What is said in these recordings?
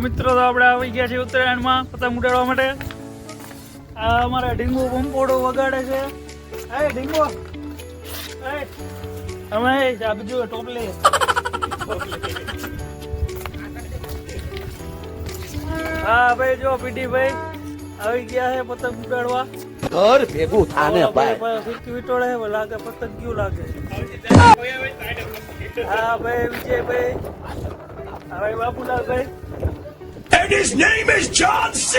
મિત્રો તો આપણે આવી ગયા છીએ ઉત્તરાયણમાં પતંગ ઉડાડવા માટે. આ અમારા ઢીંગો પંપોડો વગાડે છે. એ ઢીંગો અમે આ બીજું ટોપલી. હા ભાઈ જો પીડી ભાઈ આવી ગયા છે પતંગ ઉડાડવા. ઘર ભેગું થાને ભાઈ ફિરકી વિટોળે લાગે પતંગ ક્યું લાગે. હા ભાઈ વિજયભાઈ, હા ભાઈ બાપુલાલ ભાઈ. And his name is John C.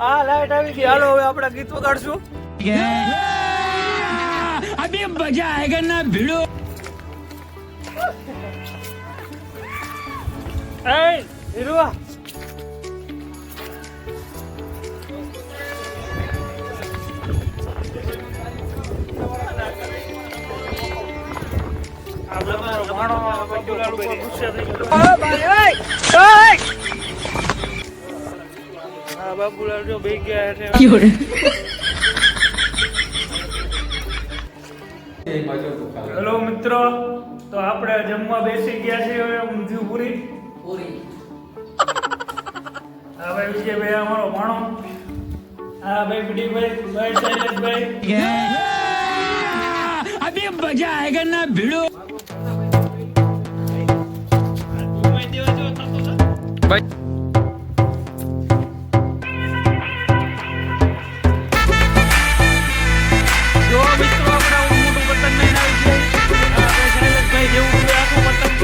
આ લાઈટ આવી ગઈ. હાલો હવે આપણે ગીત વગાડશું. अभी मजा आएगा ना भिड़ो. હીરો બાબુલાલ જો ભઈ ગયા છે. હેલો મિત્રો, તો આપણે જમવા બેસી ગયા છીએ. હવે ઊંધિયું પૂરી. હા ભાઈ વિજયભાઈ અમારો ભાણો. હા ભાઈ પીડીભાઈ, ભાઈ શૈલેષભાઈ. अभी मजा आएगा ना भिड़ो. જો મિત્રો આપણે મોટું પતંગ લઈને આવી ગયા. હા ભાઈ શૈલેષભાઈ જેવું આખું પતંગ.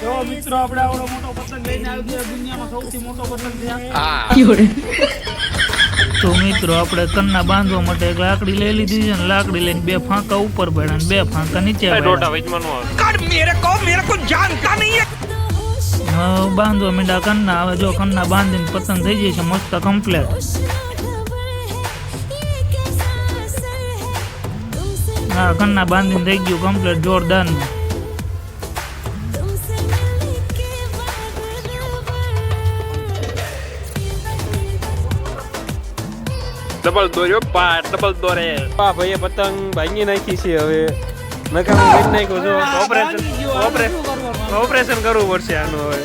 જો મિત્રો આપણે આવડો મોટો પતંગ લઈને આવી ગયા. દુનિયામાં સૌથી મોટો પતંગ છે. તો મિત્રો આપણે કન્ના બાંધવા માટે એક લાકડી લઈ લીધી છે. લાકડી લઈને બે ફાંકા ઉપર પડ્યા અને બે ફાંકા નીચે બાંધવા મીંડા કન્ના. હવે જો કન્ના બાંધીને પતંગ થઈ જાય છે મસ્ત કમ્પ્લેટ. હા કન્ના બાંધીને થઈ ગયું કમ્પ્લેટ જોરદાર. ડબલ દોર્યો પાર ડબલ દોરે. પા ભાઈએ પતંગ ભાંગી નાખી છે. હવે નકામું કરી નાખ્યું જો. ઓપરેશન કરવું પડશે આનું હવે.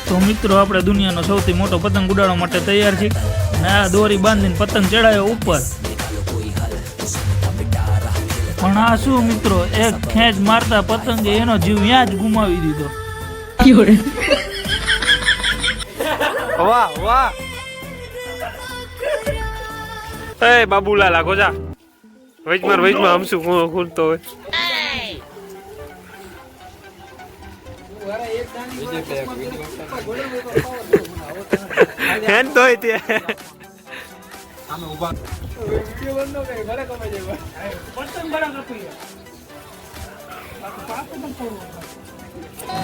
તો મિત્રો આપણે દુનિયાનો સૌથી મોટો પતંગ ઉડાડવા માટે તૈયાર છીએ. અને આ દોરી બાંધીને પતંગ ચડાયો ઉપર. પણ આ શું મિત્રો, એક ખેંચ મારતા પતંગે એનો જીવ ત્યાં જ ગુમાવી દીધો. વાહ વાહ. એ બાબુલાલ આગો જા. વૈજમાં હમશું ખુલતો હોય. હેન તો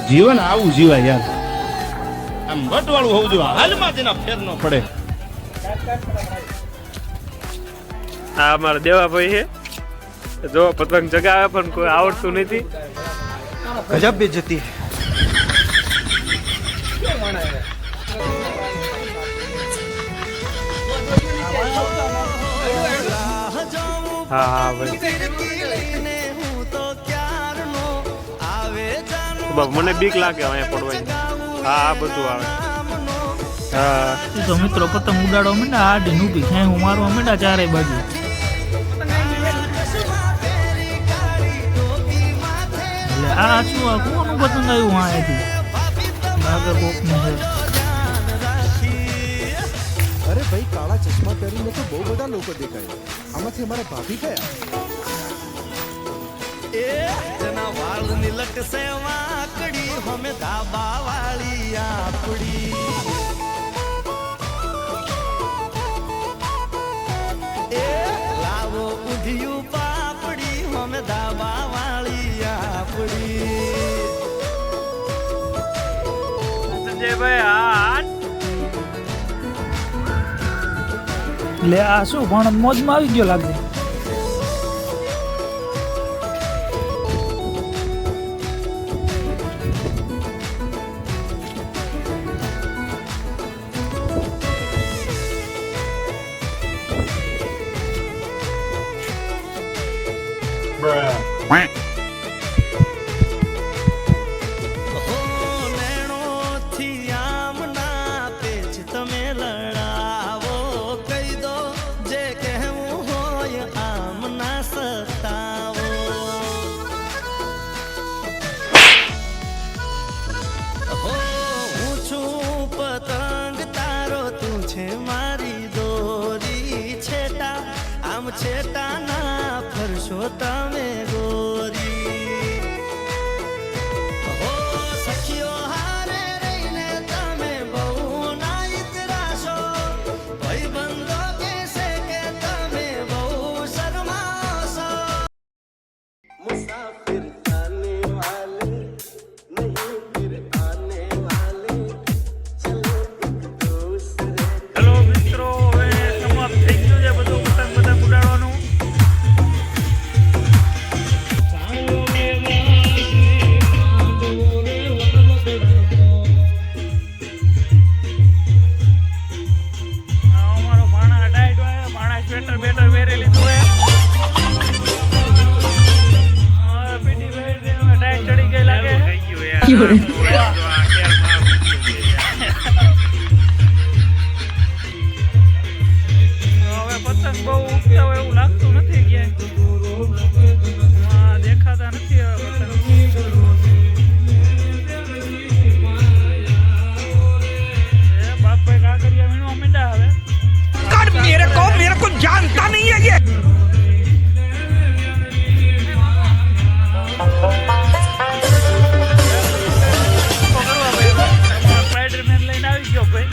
જીવન આવું જીવાય યાર. આમ બટવાળું હોવું જોઈએ. હાલમાં તેના ફેર ન પડે. હા અમારા દેવાભાઈ છે. જો પતંગ જગાવે પણ કોઈ આવડતું નથી. ગજબ બેજતી. હા હા ભાઈ. મને બીક લાગે અહીંયા પડવાની. હા આ બધું આવે. હા તો મિત્રો પતંગ ઉડાડવા માંડ્યા. આડી નૂબી ખેંચું મારવા માંડ્યા ચારે બાજુ. એટલે આ શું આ કોનું પતંગ આવ્યું અહીંયાથી? લાગે કોકનું છે. અરે ભાઈ કાળા ચશ્મા પહેરીને તો બહુ બધા લોકો દેખાય. આમાંથી અમારા ભાભી કયા? એ જના વાળ નીલટ સે વાકડી હમે ધાબા વાળી આપડી. એ લાવો ઊંધિયું પાપડી હમે ધાબા વાળી આપડી. સંજયભાઈ હા. એટલે આ શું પણ મોજમાં આવી ગયો લાગે. નેણોથી આમના પેચ તમે લડાવો કહી દો જે કહેવું હોય આમના સતાવો હું છું પતંગ તારો તું છે મારી દોરી છેટા આમ છેટા ના ફરશો તમે ગોરી હો સખીઓ હારે રહીને તમે બહુ ના ઇતરાશો ભાઈબંધો કહેશે કે તમે બહુ શરમાશો મુસાફિર આને વાલે નહીં ફિર આને વાલે ચલો એક દૂસરે હેલો મિત્રો, હવે સમાપ્ત થઈ ગયું છે બધું પતંગ ઉડાડવાનું. અમારો ભાણા ડાયટ હોય, ભાણા સ્વેટર બેટર પહેરી લીધું હોય. પીટી ડાયટ ચડી ગઈ લાગે. હવે પતંગ બહુ ઉગતા હોય એવું લાગતું નથી ક્યાંય. દેખાતા નથી હવે પતંગ. બાપભાઈ કાકરિયા વીણવા માંડ્યા હવે. मेरे को जानता नहीं है ये સ્પાઈડરમેન લઈને આવી ગયો ભાઈ.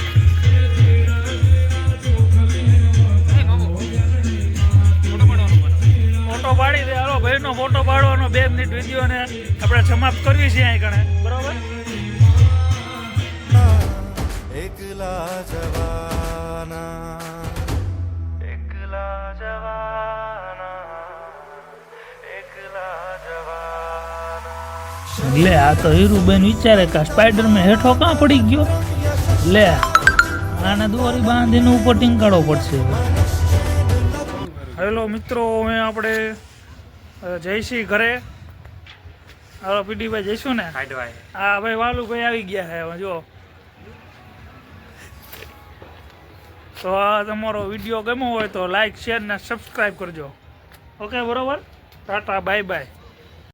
ફોટો પાડી દે. હાલો ભાઈનો ફોટો પાડવાનો 2 મિનિટ વિડીયો ને આપણે સમાપ્ત કરવી છે અહીં કણે. બરોબર. એકલા જવાના એકલા જવાના એકલા જવાના લે આ તો હીરુબેન વિચારે કે સ્પાઈડરમેન હેઠો કાં પડી ગયો. લે આને દોરી બાંધીને ઉપર ટીંકાડવો પડશે. હેલો મિત્રો, હવે આપણે જઈશી ઘરે. હાલો પીડીભાઈ જઈશું ને. હા ભાઈ વાલુભાઈ આવી ગયા છે. હવે જો તો આ તમારો વિડીયો ગમ્યો હોય તો લાઈક શેર ને સબસ્ક્રાઈબ કરજો. ઓકે બરોબર. Tata bye bye.